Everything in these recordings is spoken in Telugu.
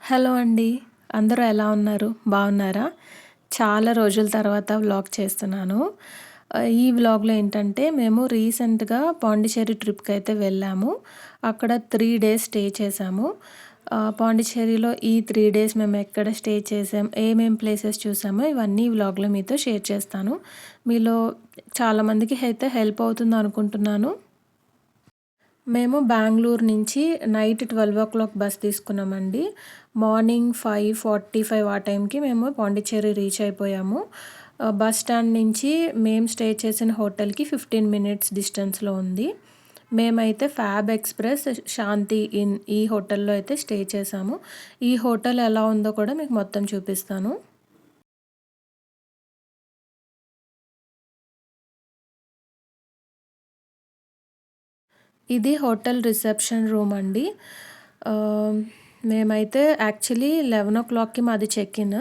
హలో అండి. అందరూ ఎలా ఉన్నారు? బాగున్నారా? చాలా రోజుల తర్వాత వ్లాగ్ చేస్తున్నాను. ఈ వ్లాగ్‌లో ఏంటంటే మేము రీసెంట్‌గా పాండిచ్చేరి ట్రిప్‌కైతే వెళ్ళాము. అక్కడ 3 డేస్ స్టే చేశాము. పాండిచ్చేరిలో ఈ 3 డేస్ మేము ఎక్కడ స్టే చేసాం, ఏమేం ప్లేసెస్ చూసామో ఇవన్నీ ఈ వ్లాగ్‌లో మీతో షేర్ చేస్తాను. మీలో చాలామందికి అయితే హెల్ప్ అవుతుందనుకుంటున్నాను. మేము బెంగుళూరు నుంచి నైట్ 12:00 బస్ తీసుకున్నామండి. మార్నింగ్ 5:45 ఆ టైంకి మేము పాండిచ్చేరి రీచ్ అయిపోయాము. బస్ స్టాండ్ నుంచి మేము స్టే చేసిన హోటల్‌కి 15 మినిట్స్ డిస్టెన్స్‌లో ఉంది. మేమైతే ఫ్యాబ్ ఎక్స్‌ప్రెస్, శాంతి ఇన్ ఈ హోటల్‌లో అయితే స్టే చేశాము. ఈ హోటల్ ఎలా ఉందో కూడా మీకు మొత్తం చూపిస్తాను. ఇది హోటల్ రిసెప్షన్ రూమ్ అండి. ఆహ్, మేమైతే యాక్చువల్లీ 11:00కి మాది చెక్ ఇన్.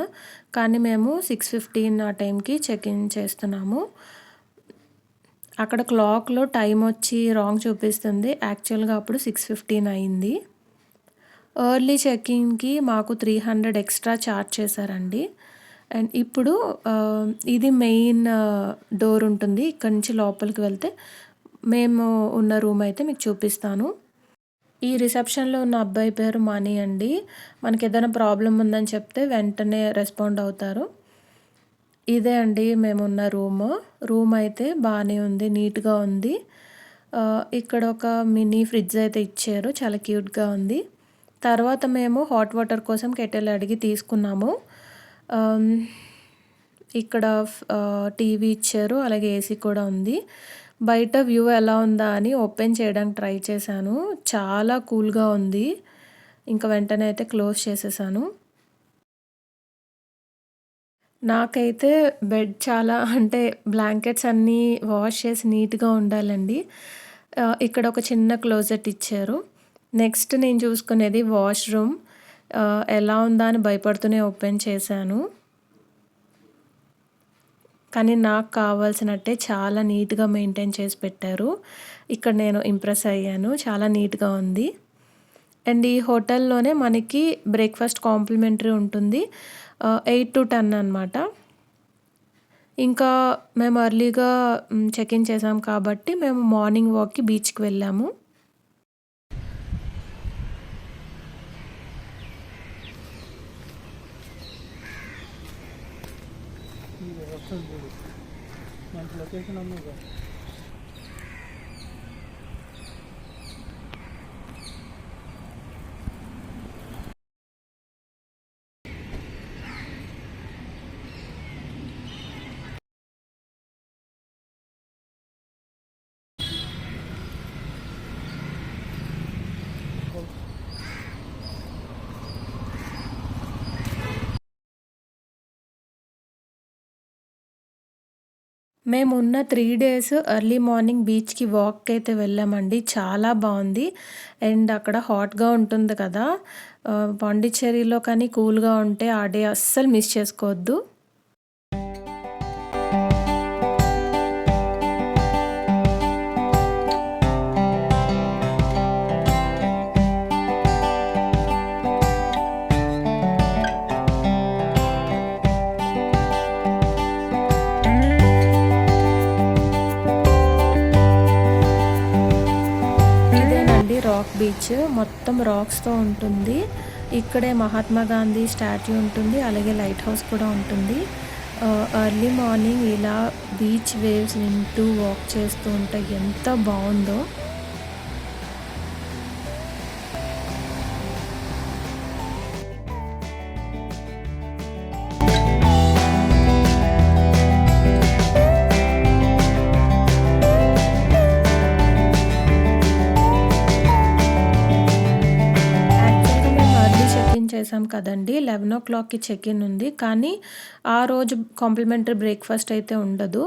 కానీ మేము 6:15 ఆ టైంకి చెక్ ఇన్ చేస్తున్నాము. అక్కడ క్లాక్‌లో టైమ్ వచ్చి రాంగ్ చూపిస్తుంది. యాక్చువల్‌గా అప్పుడు 6:15 అయింది. ఎర్లీ చెక్ ఇన్‌కి మాకు 300 ఎక్స్ట్రా చార్జ్ చేశారండి. అండ్ ఇప్పుడు ఇది మెయిన్ డోర్ ఉంటుంది. ఇక్కడి నుంచి లోపలికి వెళ్తే మేము ఉన్న రూమ్ అయితే మీకు చూపిస్తాను. ఈ రిసెప్షన్‌లో ఉన్న అబ్బాయి పేరు మణి అండి. మనకేదైనా ప్రాబ్లమ్ ఉందని చెప్తే వెంటనే రెస్పాండ్ అవుతారు. ఇదే అండి మేమున్న రూము. రూమ్ అయితే బానే ఉంది. నీట్‌గా ఉంది. ఇక్కడ ఒక మినీ ఫ్రిడ్జ్ అయితే ఇచ్చారు. చాలా క్యూట్‌గా ఉంది. తర్వాత మేము హాట్ వాటర్ కోసం కెటిల్ అడిగి తీసుకున్నాము. ఆహ్, ఇక్కడ టీవీ ఇచ్చారు. అలాగే ఏసీ కూడా ఉంది. బయట వ్యూ ఎలా ఉందా అని ఓపెన్ చేయడానికి ట్రై చేశాను. చాలా కూల్‌గా ఉంది. ఇంక వెంటనే అయితే క్లోజ్ చేసేసాను. నాకైతే బెడ్ చాలా అంటే బ్లాంకెట్స్ అన్నీ వాష్ చేసి నీట్‌గా ఉండాలండి. ఇక్కడ ఒక చిన్న క్లోజెట్ ఇచ్చారు. నెక్స్ట్ నేను చూసుకునేది వాష్‌రూమ్. ఎలా ఉందా అని భయపడుతూనే ఓపెన్ చేశాను. కానీ నాకు కావాల్సినట్టే చాలా నీట్‌గా మెయింటైన్ చేసి పెట్టారు. ఇక్కడ నేను ఇంప్రెస్ అయ్యాను. చాలా నీట్‌గా ఉంది. అండ్ ఈ హోటల్‌లోనే మనకి బ్రేక్‌ఫాస్ట్ కాంప్లిమెంటరీ ఉంటుంది. 8-10 అనమాట. ఇంకా మేము ఎర్లీగా చెక్ ఇన్ చేసాం కాబట్టి మేము మార్నింగ్ వాక్‌కి బీచ్‌కి వెళ్ళాము. మంచి లొకేషన్ ఉంది. మేమున్న 3 డేస్ ఎర్లీ మార్నింగ్ బీచ్‌కి వాక్‌కైతే వెళ్ళామండి. చాలా బావుంది. అండ్ అక్కడ హాట్‌గా ఉంటుంది కదా! పాండిచ్చేరిలో కానీ కూల్‌గా ఉంటే ఆ డే అస్సలు మిస్ చేసుకోవద్దు. ఇదేనండి రాక్ బీచ్. మొత్తం రాక్స్‌తో ఉంటుంది. ఇక్కడే మహాత్మా గాంధీ స్టాట్యూ ఉంటుంది. అలాగే లైట్ హౌస్ కూడా ఉంటుంది. ఎర్లీ మార్నింగ్ ఇలా బీచ్ వేవ్స్ వింటూ వాక్ చేస్తూ ఉంటే ఎంత బావుందో. యాక్చువల్‌గా మేము ఎర్లీ చెక్ ఇన్ చేసాం కదండీ! 11:00కి చెక్ ఇన్ ఉంది. కానీ ఆ రోజు కాంప్లిమెంటరీ బ్రేక్‌ఫాస్ట్ అయితే ఉండదు.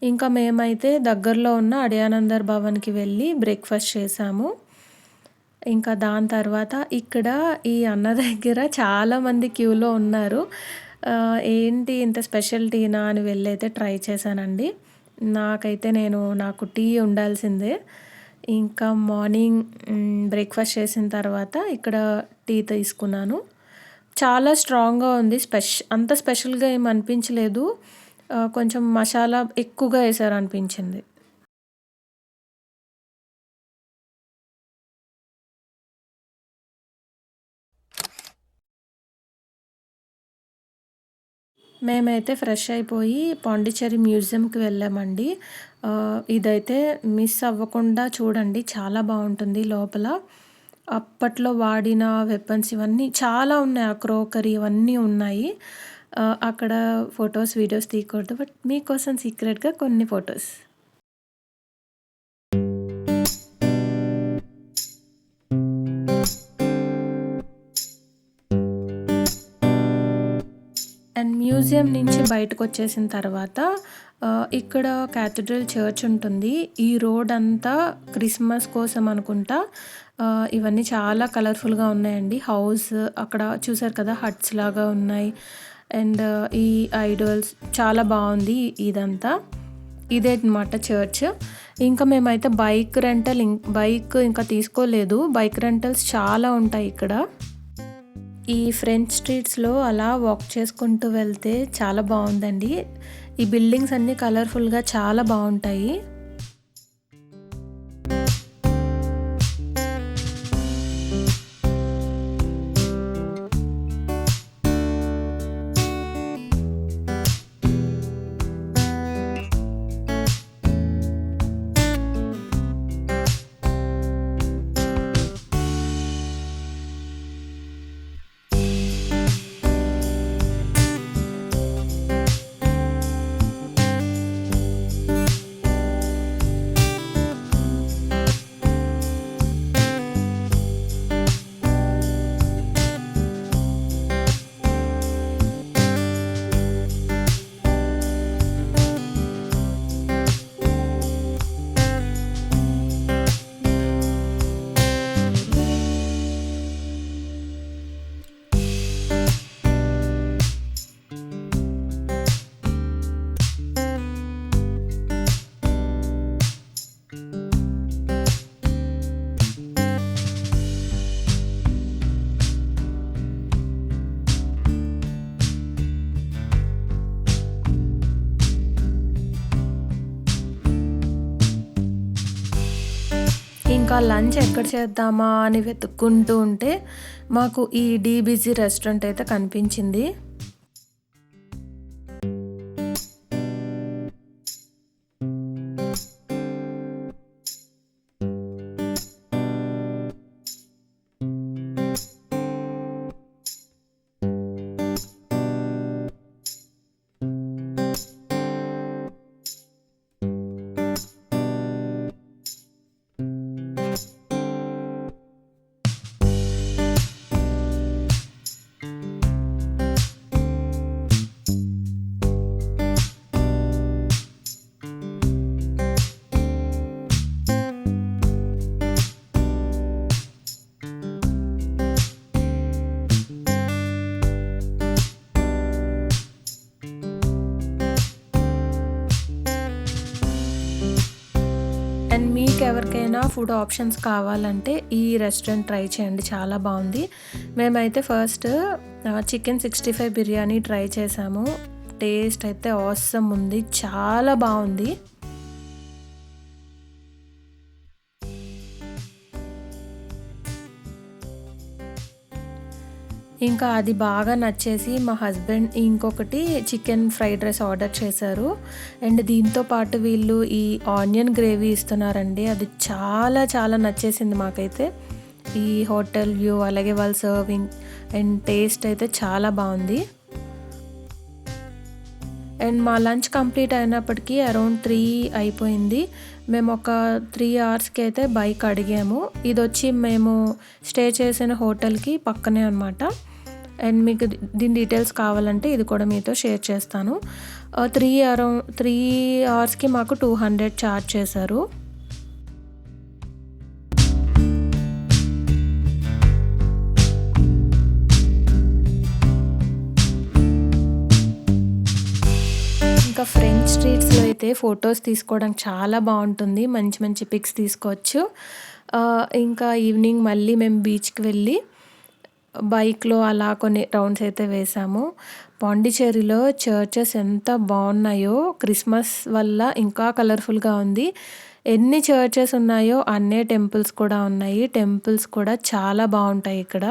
ఇంకా మేమైతే దగ్గరలో ఉన్న అడయానందర్ భవన్‌కి వెళ్ళి బ్రేక్‌ఫాస్ట్ చేశాము. ఇంకా దాని తర్వాత ఇక్కడ ఈ అన్న దగ్గర చాలామంది క్యూలో ఉన్నారు. ఏంటి ఇంత స్పెషల్ టీనా అని వెళ్ళైతే ట్రై చేశానండి. నాకు టీ ఉండాల్సిందే. ఇంకా మార్నింగ్ బ్రేక్‌ఫాస్ట్ చేసిన తర్వాత ఇక్కడ టీ తీసుకున్నాను. చాలా స్ట్రాంగ్‌గా ఉంది. అంత స్పెషల్‌గా ఏమి అనిపించలేదు. కొంచెం మసాలా ఎక్కువగా ఏసారనిపించింది. మేమైతే ఫ్రెష్ అయిపోయి పాండిచ్చేరి మ్యూజియంకి వెళ్ళామండి. ఇదైతే మిస్ అవ్వకుండా చూడండి. చాలా బావుంటుంది లోపల. అప్పట్లో వాడిన వెపన్స్ ఇవన్నీ చాలా ఉన్నాయి. ఆ క్రోకరీ ఇవన్నీ ఉన్నాయి. అక్కడ ఫోటోస్, వీడియోస్ తీయకూడదు. బట్ మీకోసం సీక్రెట్‌గా కొన్ని ఫోటోస్. అండ్ మ్యూజియం నుంచి బయటకొచ్చేసిన తర్వాత ఇక్కడ క్యాథడ్రల్ చర్చ్ ఉంటుంది. ఈ రోడ్ అంతా క్రిస్మస్ కోసం అనుకుంటా ఇవన్నీ చాలా కలర్‌ఫుల్‌గా ఉన్నాయండి. హౌస్ అక్కడ చూసారు కదా! హట్స్ లాగా ఉన్నాయి. అండ్ ఈ ఐడల్స్ చాలా బావుంది ఇదంతా. ఇదే అనమాట చర్చ్. ఇంకా మేమైతే బైక్ ఇంకా తీసుకోలేదు. బైక్ రెంటల్స్ చాలా ఉంటాయి ఇక్కడ. ఈ ఫ్రెంచ్ స్ట్రీట్స్‌లో అలా వాక్ చేసుకుంటూ వెళ్తే చాలా బావుందండి. ఈ బిల్డింగ్స్ అన్నీ కలర్‌ఫుల్‌గా చాలా బావుంటాయి. ఇంకా లంచ్ ఎక్కడ చేద్దామా అని వెతుక్కుంటూ ఉంటే మాకు ఈ డీబీజీ రెస్టారెంట్ అయితే కనిపించింది. అండ్ మీకెవరికైనా ఫుడ్ ఆప్షన్స్ కావాలంటే ఈ రెస్టారెంట్ ట్రై చేయండి. చాలా బావుంది. మేమైతే ఫస్ట్ చికెన్ 65 బిర్యానీ ట్రై చేసాము. టేస్ట్ అయితే ఆసమ్ ఉంది. చాలా బావుంది. ఇంకా అది బాగా నచ్చేసి మా హస్బెండ్ ఇంకొకటి చికెన్ ఫ్రైడ్ రైస్ ఆర్డర్ చేశారు. అండ్ దీంతో పాటు వీళ్ళు ఈ ఆనియన్ గ్రేవీ ఇస్తున్నారండి. అది చాలా చాలా నచ్చేసింది మాకైతే. ఈ హోటల్ వ్యూ అలాగే వాళ్ళ సర్వింగ్ అండ్ టేస్ట్ అయితే చాలా బావుంది. అండ్ మా లంచ్ కంప్లీట్ అయినప్పటికీ అరౌండ్ 3 అయిపోయింది. మేము ఒక 3 అవర్స్‌కి అయితే బైక్ అడిగాము. ఇదొచ్చి మేము స్టే చేసిన హోటల్‌కి పక్కనే అనమాట. అండ్ మీకు దీని డీటెయిల్స్ కావాలంటే ఇది కూడా మీతో షేర్ చేస్తాను. 3 అవర్స్‌కి మాకు 200 ఛార్జ్ చేశారు. ఇంకా ఫ్రెంచ్ స్ట్రీట్స్‌లో అయితే ఫోటోస్ తీసుకోవడానికి చాలా బావుంటుంది. మంచి మంచి పిక్స్ తీసుకోవచ్చు. ఇంకా ఈవినింగ్ మళ్ళీ మేము బీచ్‌కి వెళ్ళి బైక్‌లో అలా కొన్ని రౌండ్స్ అయితే వేశాము. పాండిచ్చేరిలో చర్చెస్ ఎంత బావున్నాయో, క్రిస్మస్ వల్ల ఇంకా కలర్‌ఫుల్‌గా ఉంది. ఎన్ని చర్చెస్ ఉన్నాయో అన్నే టెంపుల్స్ కూడా ఉన్నాయి. టెంపుల్స్ కూడా చాలా బావుంటాయి ఇక్కడ.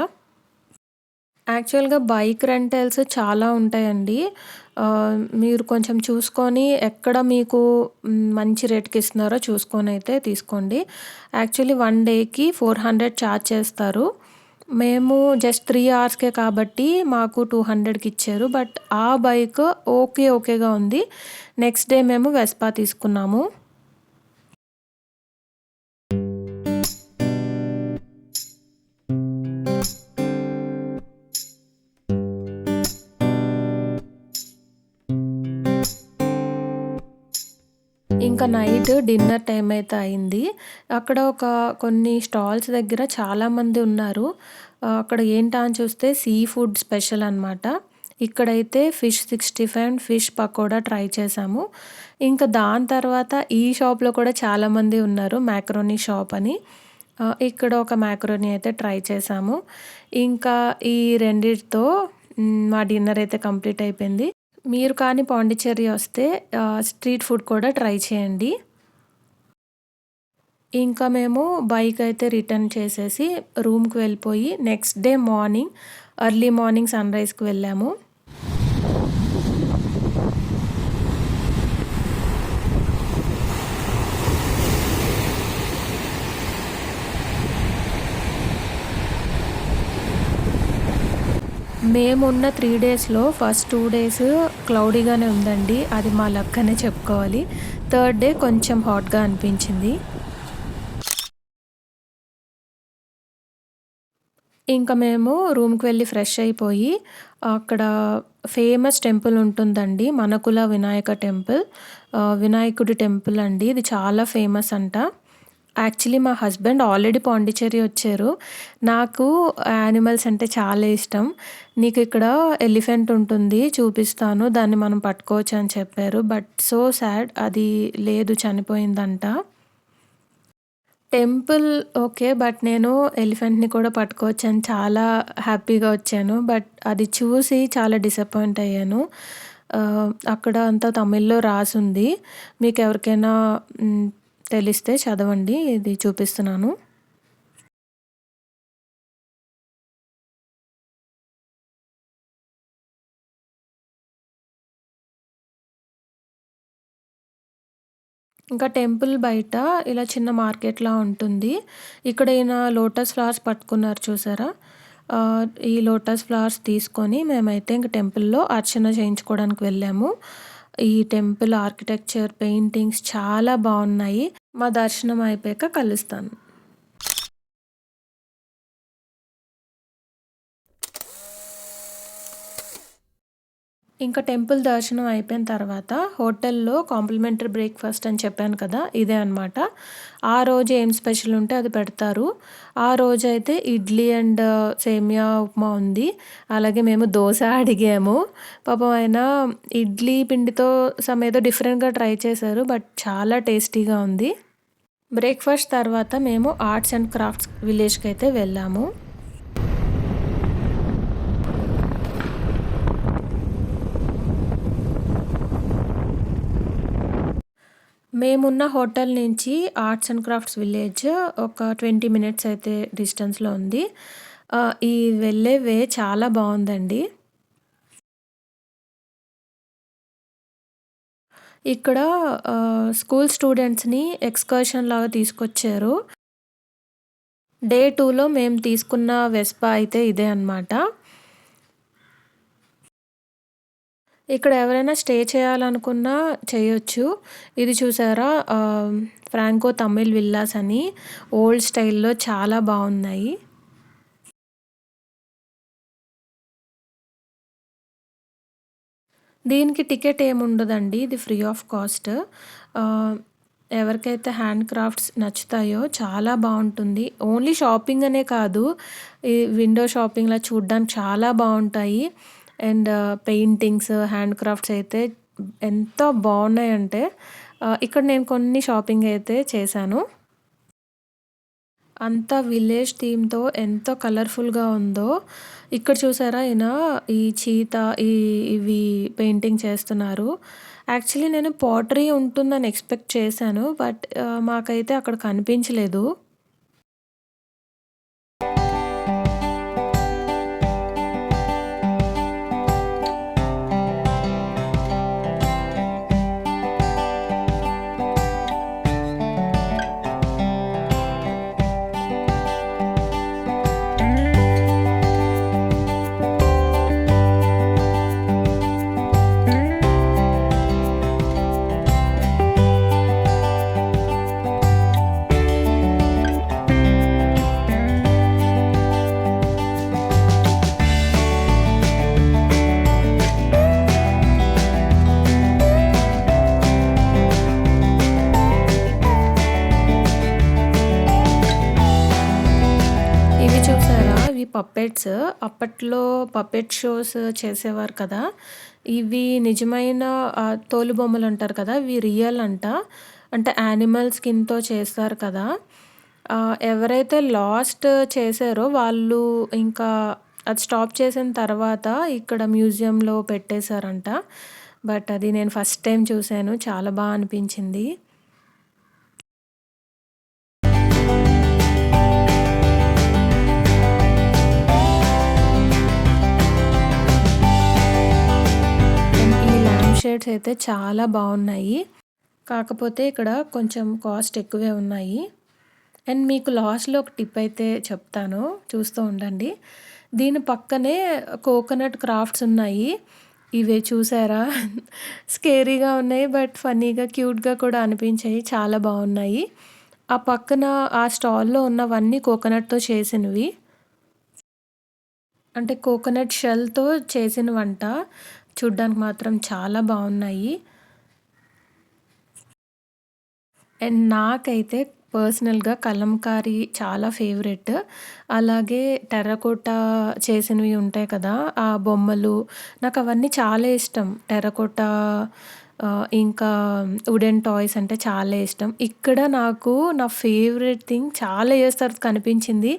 యాక్చువల్‌గా బైక్ రెంటల్స్ చాలా ఉంటాయండి. మీరు కొంచెం చూసుకొని ఎక్కడ మీకు మంచి రేట్‌కి ఇస్తున్నారో చూసుకొనైతే తీసుకోండి. యాక్చువల్లీ 1 డేకి 400 ఛార్జ్ చేస్తారు. మేము జస్ట్ 3 అవర్స్‌కే కాబట్టి మాకు 200కి ఇచ్చారు. బట్ ఆ బైక్ ఓకేగా ఉంది. నెక్స్ట్ డే మేము వెస్పా తీసుకున్నాము. ఇంకా నైట్ డిన్నర్ టైం అయితే అయింది. అక్కడ కొన్ని స్టాల్స్ దగ్గర చాలామంది ఉన్నారు. అక్కడ ఏంటా అని చూస్తే సీ ఫుడ్ స్పెషల్ అనమాట. ఇక్కడైతే fish 65 and fish pakoda try చేశాము. ఇంకా దాని తర్వాత ఈ షాప్‌లో కూడా చాలామంది ఉన్నారు. మాకరోనీ షాప్ అని. ఇక్కడ ఒక మాకరోనీ అయితే ట్రై చేశాము. ఇంకా ఈ రెండిటితో మా డిన్నర్ అయితే కంప్లీట్ అయిపోయింది. మీరు కానీ పాండిచ్చేరి వస్తే స్ట్రీట్ ఫుడ్ కూడా ట్రై చేయండి. ఇంకా మేము బైక్ అయితే రిటర్న్ చేసేసి రూమ్‌కి వెళ్ళిపోయి next day morning early morning సన్‌రైజ్‌కి వెళ్ళాము. మేమున్న 3 డేస్‌లో ఫస్ట్ 2 డేస్ క్లౌడీగానే ఉందండి. అది మా లక్ అనే చెప్పుకోవాలి. థర్డ్ డే కొంచెం హాట్‌గా అనిపించింది. ఇంకా మేము రూమ్‌కి వెళ్ళి ఫ్రెష్ అయిపోయి అక్కడ ఫేమస్ టెంపుల్ ఉంటుందండి. మనకుల వినాయక టెంపుల్. వినాయకుడి టెంపుల్ అండి. ఇది చాలా ఫేమస్ అంట. యాక్చువల్లీ మా హస్బెండ్ ఆల్రెడీ పాండిచ్చేరి వచ్చారు. నాకు యానిమల్స్ అంటే చాలా ఇష్టం. "నీకు ఇక్కడ ఎలిఫెంట్ ఉంటుంది చూపిస్తాను. దాన్ని మనం పట్టుకోవచ్చు" అని చెప్పారు. బట్ సో సాడ్ అది లేదు చనిపోయిందంట. Temple okay. బట్ నేను ఎలిఫెంట్‌ని కూడా పట్టుకోవచ్చని చాలా హ్యాపీగా వచ్చాను. బట్ అది చూసి చాలా డిసప్పాయింట్ అయ్యాను. అక్కడ అంతా తమిళ్‌లో రాసుంది. మీకెవరికైనా తెలిస్తే చదవండి. ఇది చూపిస్తున్నాను. ఇంకా టెంపుల్ బయట ఇలా చిన్న మార్కెట్‌లా ఉంటుంది. ఇక్కడ ఈయన లోటస్ ఫ్లవర్స్ పట్టుకున్నారు చూసారా? ఈ లోటస్ ఫ్లవర్స్ తీసుకొని మేమైతే ఇంక టెంపుల్‌లో అర్చన చేయించుకోవడానికి వెళ్ళాము. ఈ టెంపుల్ ఆర్కిటెక్చర్, పెయింటింగ్స్ చాలా బావున్నాయి. మా దర్శనం అయిపోయాక కలుస్తాను. ఇంకా టెంపుల్ దర్శనం అయిపోయిన తర్వాత హోటల్‌లో కాంప్లిమెంటరీ బ్రేక్‌ఫాస్ట్ అని చెప్పాను కదా! ఇదే అనమాట. ఆ రోజు ఏం స్పెషల్ ఉంటే అది పెడతారు. ఆ రోజైతే ఇడ్లీ అండ్ సేమియా ఉప్మా ఉంది. అలాగే మేము దోస అడిగాము. పాపం ఆయన ఇడ్లీ పిండితో ఏదో డిఫరెంట్‌గా ట్రై చేశారు. బట్ చాలా టేస్టీగా ఉంది. బ్రేక్‌ఫాస్ట్ తర్వాత మేము ఆర్ట్స్ అండ్ క్రాఫ్ట్స్ విలేజ్‌కైతే వెళ్ళాము. మేమున్న హోటల్ నుంచి ఆర్ట్స్ అండ్ క్రాఫ్ట్స్ విలేజ్ ఒక 20 మినిట్స్ అయితే డిస్టెన్స్‌లో ఉంది. ఈ వెళ్ళే వే చాలా బావుందండి. ఇక్కడ స్కూల్ స్టూడెంట్స్‌ని ఎక్స్‌కర్షన్ లాగా తీసుకొచ్చారు. డే 2లో మేము తీసుకున్న వెస్పా అయితే ఇదే అనమాట. ఇక్కడ ఎవరైనా స్టే చేయాలనుకున్నా చేయొచ్చు. ఇది చూసారా ఫ్రాంకో తమిళ్ విల్లాస్ అని ఓల్డ్ స్టైల్‌లో చాలా బావున్నాయి. దీనికి టికెట్ ఏముండదండి. ఇది ఫ్రీ ఆఫ్ కాస్ట్. ఆహ్, ఎవరికైతే హ్యాండ్ క్రాఫ్ట్స్ నచ్చుతాయో చాలా బావుంటుంది. ఓన్లీ షాపింగ్ అనే కాదు. ఈ విండో షాపింగ్‌లా చూడ్డానికి చాలా బావుంటాయి. అండ్ పెయింటింగ్స్, హ్యాండ్ క్రాఫ్ట్స్ అయితే ఎంత బావున్నాయంటే ఇక్కడ నేను కొన్ని షాపింగ్ అయితే చేశాను. అంతా విలేజ్ థీమ్‌తో ఎంతో కలర్‌ఫుల్‌గా ఉందో. ఇక్కడ చూసారా ఈయన ఈ చీత ఈ ఇవి పెయింటింగ్ చేస్తున్నారు. యాక్చువల్లీ నేను పాటరీ ఉంటుందని ఎక్స్‌పెక్ట్ చేశాను. బట్ మాకైతే అక్కడ కనిపించలేదు. ఇవి చూసారా? ఇవి పప్పెట్స్. అప్పట్లో పప్పెట్ షోస్ చేసేవారు కదా! ఇవి నిజమైన తోలుబొమ్మలంటారు కదా! ఇవి రియల్ అంట. అంటే యానిమల్ స్కిన్‌తో చేస్తారు కదా! ఎవరైతే లాస్ట్ చేశారో వాళ్ళు ఇంకా అది స్టాప్ చేసిన తర్వాత ఇక్కడ మ్యూజియంలో పెట్టేశారంట. బట్ అది నేను ఫస్ట్ టైమ్ చూసాను. చాలా అనిపించింది. ఈ ల్యాంప్ షేడ్స్ అయితే చాలా బావున్నాయి. కాకపోతే ఇక్కడ కొంచెం కాస్ట్ ఎక్కువే ఉన్నాయి. అండ్ మీకు లాస్ట్‌లో ఒక టిప్ అయితే చెప్తాను. చూస్తూ ఉండండి. దీని పక్కనే కోకోనట్ క్రాఫ్ట్స్ ఉన్నాయి. ఇవి చూసారా? స్కేరీగా ఉన్నాయి. బట్ ఫన్నీగా, క్యూట్‌గా కూడా అనిపించాయి. చాలా బావున్నాయి. ఆ పక్కన ఆ స్టాల్‌లో ఉన్నవన్నీ కోకోనట్‌తో చేసినవి. అంటే కోకోనట్ షెల్‌తో చేసినవంట. చూడ్డానికి మాత్రం చాలా బావున్నాయి. అండ్ నాకైతే పర్సనల్‌గా కలంకారీ చాలా ఫేవరెట్. అలాగే టెర్రకోటా చేసినవి ఉంటాయి కదా! ఆ బొమ్మలు నాకవన్నీ చాలా ఇష్టం. టెర్రకోటా ఇంకా వుడెన్ టాయ్స్ అంటే చాలా ఇష్టం. ఇక్కడ నాకు నా ఫేవరెట్ థింగ్ చాలా ఇయర్స్ తర్వాత కనిపించింది.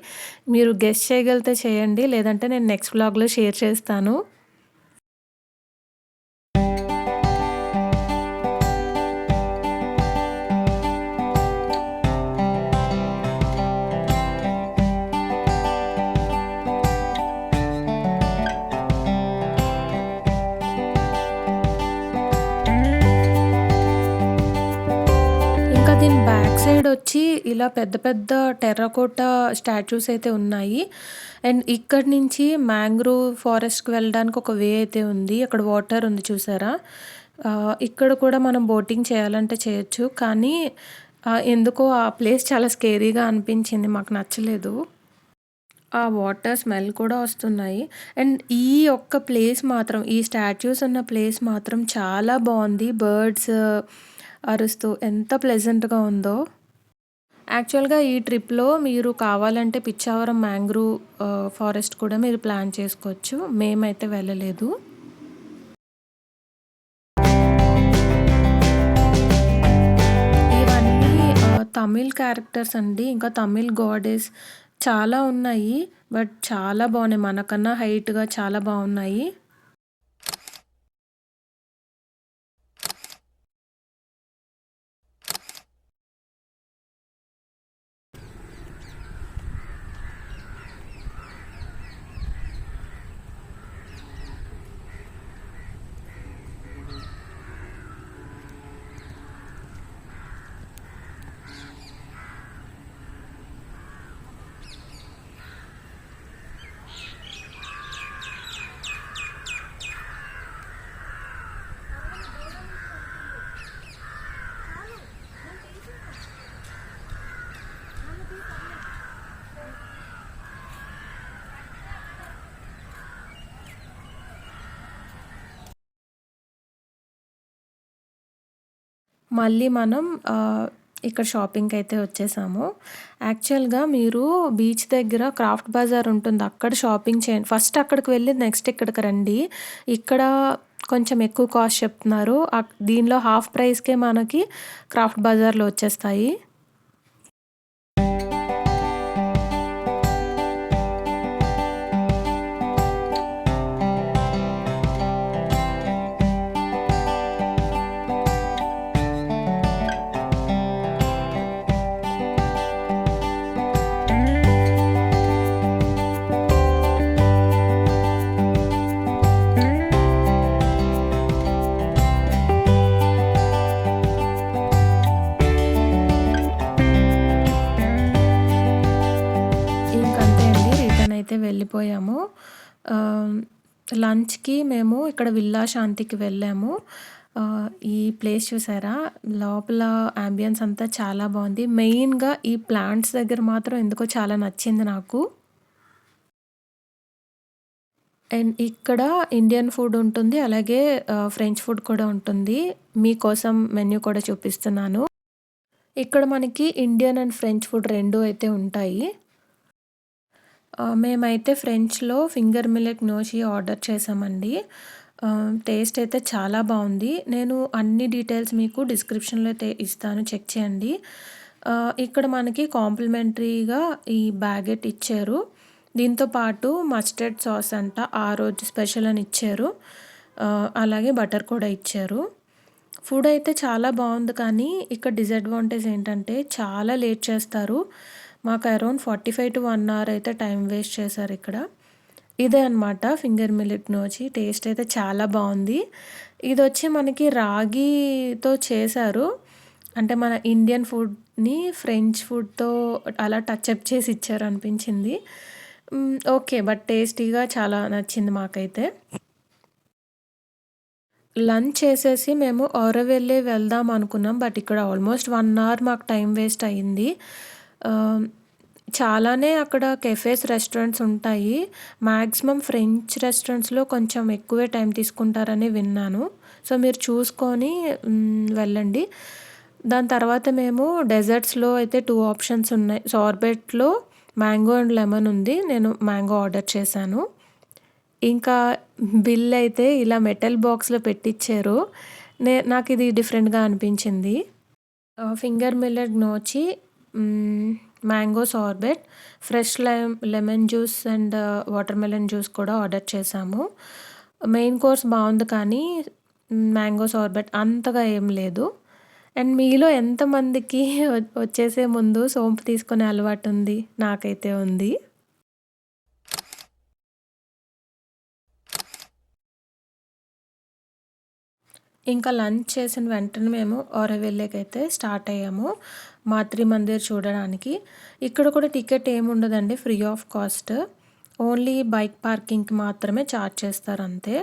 మీరు గెస్ చేయగలిగితే చేయండి. లేదంటే నేను నెక్స్ట్ వ్లాగ్‌లో షేర్ చేస్తాను. ఇంకా దీని బ్యాక్ సైడ్ వచ్చి ఇలా పెద్ద పెద్ద టెర్రకోటా స్టాచ్యూస్ అయితే ఉన్నాయి. అండ్ ఇక్కడి నుంచి మ్యాంగ్రోవ్ ఫారెస్ట్‌కి వెళ్ళడానికి ఒక వే అయితే ఉంది. అక్కడ వాటర్ ఉంది చూసారా? ఇక్కడ కూడా మనం బోటింగ్ చేయాలంటే చేయొచ్చు. కానీ ఎందుకో ఆ ప్లేస్ చాలా స్కేరీగా అనిపించింది. మాకు నచ్చలేదు. ఆ వాటర్ స్మెల్ కూడా వస్తున్నాయి. అండ్ ఈ ఒక్క ప్లేస్ మాత్రం ఈ స్టాచ్యూస్ ఉన్న ప్లేస్ మాత్రం చాలా బావుంది. బర్డ్స్ అరుస్తూ ఎంత ప్లెజెంట్‌గా ఉందో. యాక్చువల్‌గా ఈ ట్రిప్‌లో మీరు కావాలంటే పిచ్చావరం మ్యాంగ్రోవ్ ఫారెస్ట్ కూడా మీరు ప్లాన్ చేసుకోవచ్చు. మేమైతే వెళ్ళలేదు. ఇవన్నీ తమిళ్ క్యారెక్టర్స్ అండి. ఇంకా తమిళ్ గాడెస్ చాలా ఉన్నాయి. బట్ చాలా బావున్నాయి. మనకన్నా హైట్‌గా చాలా బావున్నాయి. మళ్ళీ మనం ఇక్కడ షాపింగ్‌కైతే వచ్చేసాము. యాక్చువల్‌గా మీరు బీచ్ దగ్గర క్రాఫ్ట్ బజార్ ఉంటుంది. అక్కడ షాపింగ్ చేయండి. ఫస్ట్ అక్కడికి వెళ్ళి నెక్స్ట్ ఇక్కడికి రండి. ఇక్కడ కొంచెం ఎక్కువ కాస్ట్ చెప్తున్నారు. దీనిలో హాఫ్ ప్రైస్‌కే మనకి క్రాఫ్ట్ బజార్‌లో వచ్చేస్తాయి. వచ్చేసాము. లంచ్‌కి మేము ఇక్కడ విల్లా శాంతికి వెళ్ళాము. ఈ ప్లేస్ చూసారా? లోపల యాంబియన్స్ అంతా చాలా బావుంది. మెయిన్‌గా ఈ ప్లాంట్స్ దగ్గర మాత్రం ఎందుకో చాలా నచ్చింది నాకు. అండ్ ఇక్కడ ఇండియన్ ఫుడ్ ఉంటుంది. అలాగే ఫ్రెంచ్ ఫుడ్ కూడా ఉంటుంది. మీకోసం మెన్యూ కూడా చూపిస్తున్నాను. ఇక్కడ మనకి ఇండియన్ అండ్ ఫ్రెంచ్ ఫుడ్ 2 అయితే ఉంటాయి. మేమైతే ఫ్రెంచ్‌లో ఫింగర్ మిల్లెట్ gnocchi ఆర్డర్ చేశామండి. టేస్ట్ అయితే చాలా బావుంది. నేను అన్ని డీటెయిల్స్ మీకు డిస్క్రిప్షన్‌లో అయితే ఇస్తాను, చెక్ చేయండి. ఇక్కడ మనకి కాంప్లిమెంటరీగా ఈ బాగెట్ ఇచ్చారు. దీంతో పాటు మస్టర్డ్ సాస్ అంట ఆ రోజు స్పెషల్ అని ఇచ్చారు. అలాగే బటర్ కూడా ఇచ్చారు. ఫుడ్ అయితే చాలా బావుంది, కానీ ఇక్కడ డిసడ్వాంటేజ్ ఏంటంటే చాలా లేట్ చేస్తారు. మాకు అరౌండ్ 45 to 1 అవర్ అయితే టైం వేస్ట్ చేశారు ఇక్కడ. ఇదే అనమాట ఫింగర్ మిల్లెట్ gnocchi. టేస్ట్ అయితే చాలా బావుంది. ఇదొచ్చి మనకి రాగితో చేశారు. అంటే మన ఇండియన్ ఫుడ్‌ని ఫ్రెంచ్ ఫుడ్‌తో అలా టచ్ అప్ చేసి ఇచ్చారనిపించింది. ఓకే. బట్ టేస్టీగా చాలా నచ్చింది మాకైతే. లంచ్ చేసేసి మేము ఆరోవిల్లే వెళ్దాం అనుకున్నాం. బట్ ఇక్కడ ఆల్మోస్ట్ 1 అవర్ మాకు టైం వేస్ట్ అయింది. చాలానే అక్కడ కెఫేస్, రెస్టారెంట్స్ ఉంటాయి. మాక్సిమం ఫ్రెంచ్ రెస్టారెంట్స్‌లో కొంచెం ఎక్కువే టైం తీసుకుంటారని విన్నాను. సో, మీరు చూసుకొని వెళ్ళండి. దాని తర్వాత మేము డెజర్ట్స్‌లో అయితే 2 ఆప్షన్స్ ఉన్నాయి. సార్బెట్‌లో మ్యాంగో అండ్ లెమన్ ఉంది. నేను మ్యాంగో ఆర్డర్ చేశాను. ఇంకా బిల్ అయితే ఇలా మెటల్ బాక్స్‌లో పెట్టిచ్చారు. నాకిది డిఫరెంట్‌గా అనిపించింది. Finger millet gnocchi, mango sorbet, fresh lemon juice and watermelon juice కూడా ఆర్డర్ చేశాము. మెయిన్ కోర్స్ బావుంది, కానీ మ్యాంగో సార్బెట్ అంతగా ఏం లేదు. అండ్ మీలో ఎంతమందికి వచ్చేసే ముందు సోంపు తీసుకునే అలవాటుంది? నాకైతే ఉంది. ఇంకా లంచ్ చేసిన వెంటనే మేము ఆరోవిల్లేకైతే స్టార్ట్ అయ్యాము. మాత్రి మందిర్ చూడడానికి. ఇక్కడ కూడా టికెట్ ఏముండదండి, free of cost. Only bike పార్కింగ్‌కి మాత్రమే చార్జ్ చేస్తారు అంతే.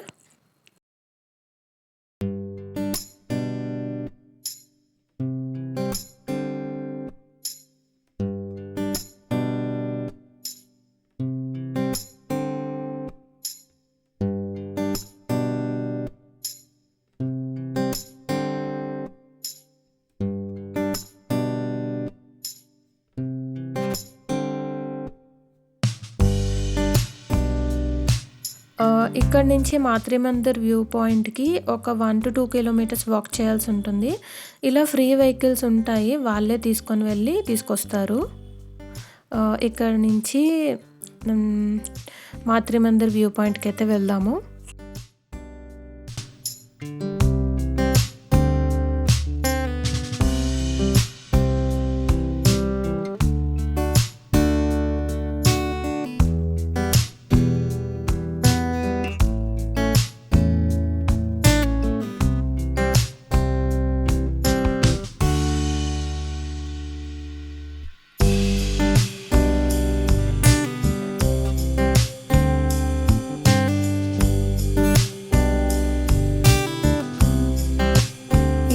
ఇక్కడి నుంచి మాత్రి మందిర్ వ్యూ పాయింట్‌కి ఒక 1 to 2 కిలోమీటర్స్ వాక్ చేయాల్సి ఉంటుంది. ఇలా ఫ్రీ వెహికల్స్ ఉంటాయి. వాళ్ళే తీసుకొని వెళ్ళి తీసుకొస్తారు. ఇక్కడి నుంచి మాత్రి మందిర్ వ్యూ పాయింట్‌కి అయితే వెళ్దాము.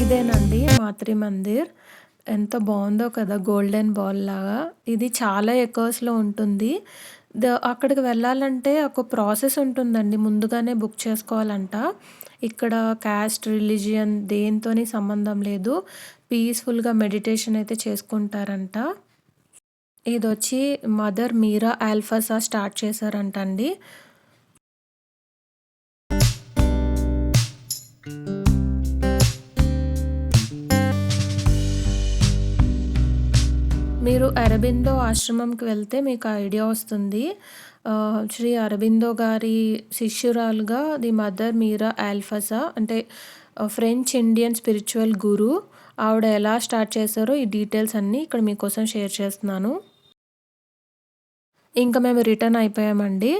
ఇదేనండి మాత్రి మందిర్. ఎంత బావుందో కదా! గోల్డెన్ బాల్ లాగా. ఇది చాలా ఎకర్స్‌లో ఉంటుంది. అక్కడికి వెళ్ళాలంటే ఒక ప్రాసెస్ ఉంటుందండి. ముందుగానే బుక్ చేసుకోవాలంట. ఇక్కడ కాస్ట్, రిలీజియన్ దేనితోని సంబంధం లేదు. పీస్‌ఫుల్‌గా మెడిటేషన్ అయితే చేసుకుంటారంట. ఇదొచ్చి మదర్ మీరా ఆల్ఫాసా స్టార్ట్ చేశారంటండి. మీరు అరబిందో ఆశ్రమంకి వెళ్తే మీకు ఐడియా వస్తుంది. శ్రీ అరబిందో గారి శిష్యురాలుగా ది మదర్ మీరా ఆల్ఫాసా, అంటే ఫ్రెంచ్ ఇండియన్ స్పిరిచువల్ గురు. ఆవిడ ఎలా స్టార్ట్ చేశారో ఈ డీటెయిల్స్ అన్నీ ఇక్కడ మీకోసం షేర్ చేస్తున్నాను. ఇంకా మేము రిటర్న్ అయిపోయామండి.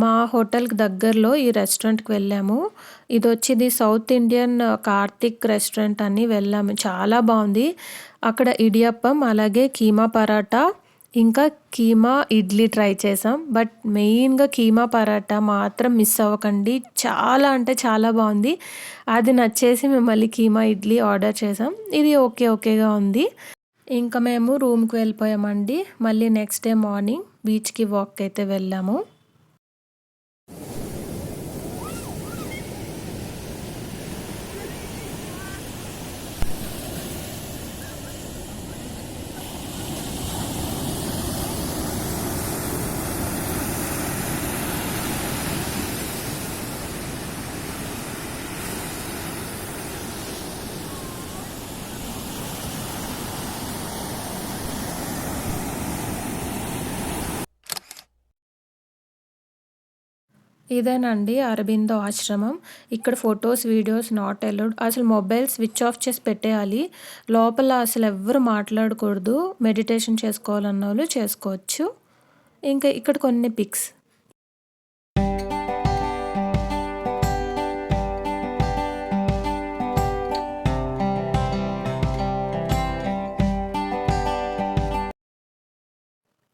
మా హోటల్‌కి దగ్గరలో ఈ రెస్టారెంట్‌కి వెళ్ళాము. ఇదొచ్చి సౌత్ ఇండియన్ కార్తిక్ రెస్టారెంట్ అని వెళ్ళాము. చాలా బావుంది. అక్కడ ఇడియప్పం, అలాగే కీమా పరాటా, ఇంకా కీమా ఇడ్లీ ట్రై చేసాం. బట్ మెయిన్‌గా కీమా పరాటా మాత్రం మిస్ అవ్వకండి. చాలా అంటే చాలా బావుంది. అది నచ్చేసి మేము మళ్ళీ కీమా ఇడ్లీ ఆర్డర్ చేసాం. ఇది ఓకేగా ఉంది. ఇంకా మేము రూమ్‌కి వెళ్ళిపోయామండి. మళ్ళీ నెక్స్ట్ డే మార్నింగ్ బీచ్‌కి వాక్‌కైతే వెళ్ళాము. ఇదేనండి అరబిందో ఆశ్రమం. ఇక్కడ ఫోటోస్, వీడియోస్ నాట్ అలౌడ్. అసలు మొబైల్ స్విచ్ ఆఫ్ చేసి పెట్టేయాలి. లోపల అసలు ఎవ్వరు మాట్లాడకూడదు. మెడిటేషన్ చేసుకోవాలన్నోళ్ళు చేసుకోవచ్చు. ఇంకా ఇక్కడ కొన్ని పిక్స్.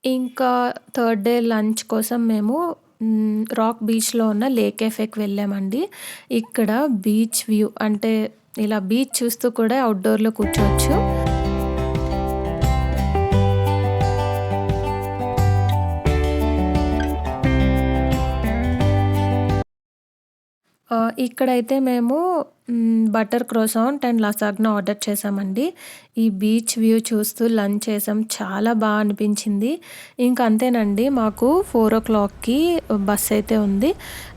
ఇంకా థర్డ్ డే లంచ్ కోసం మేము రాక్ బీచ్‌లో ఉన్న లేక్ కెఫేకి వెళ్ళామండి. ఇక్కడ బీచ్ వ్యూ అంటే ఇలా బీచ్ చూస్తూ కూడా అవుట్‌డోర్‌లో కూర్చోవచ్చు. ఇక్కడైతే మేము బటర్ క్రోసాంట్ అండ్ లసాగ్నా ఆర్డర్ చేసామండి. ఈ బీచ్ వ్యూ చూస్తూ లంచ్ చేసాం. చాలా అనిపించింది. ఇంక అంతేనండి. మాకు 4:00కి బస్ అయితే ఉంది.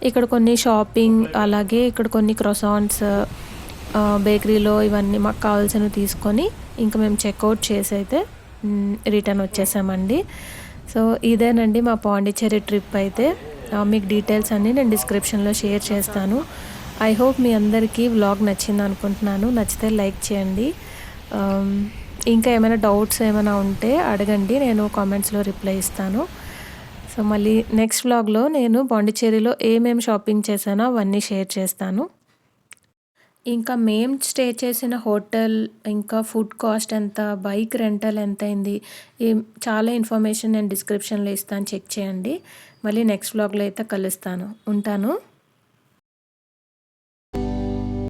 ఇక్కడ కొన్ని షాపింగ్, అలాగే ఇక్కడ కొన్ని క్రోసాంట్స్ బేకరీలో ఇవన్నీ మాకు కావాల్సినవి తీసుకొని ఇంక మేము చెక్‌ఔట్ చేసి అయితే రిటర్న్ వచ్చేసామండి. సో ఇదేనండి మా పాండిచ్చేరి ట్రిప్ అయితే. మీకు డీటెయిల్స్ అన్నీ నేను డిస్క్రిప్షన్‌లో షేర్ చేస్తాను. ఐ హోప్ మీ అందరికీ వ్లాగ్ నచ్చిందనుకుంటున్నాను. నచ్చితే లైక్ చేయండి. ఇంకా ఏమైనా డౌట్స్ ఏమైనా ఉంటే అడగండి. నేను కామెంట్స్‌లో రిప్లై ఇస్తాను. సో మళ్ళీ నెక్స్ట్ వ్లాగ్‌లో నేను పాండిచ్చేరిలో ఏమేమి షాపింగ్ చేశానో అవన్నీ షేర్ చేస్తాను. ఇంకా మేము స్టే చేసిన హోటల్, ఇంకా ఫుడ్ కాస్ట్ ఎంత, బైక్ రెంటల్ ఎంతయింది, చాలా ఇన్ఫర్మేషన్ నేను డిస్క్రిప్షన్‌లో ఇస్తాను, చెక్ చేయండి. మళ్ళీ నెక్స్ట్ వ్లాగ్‌లో అయితే కలుస్తాను. ఉంటాను.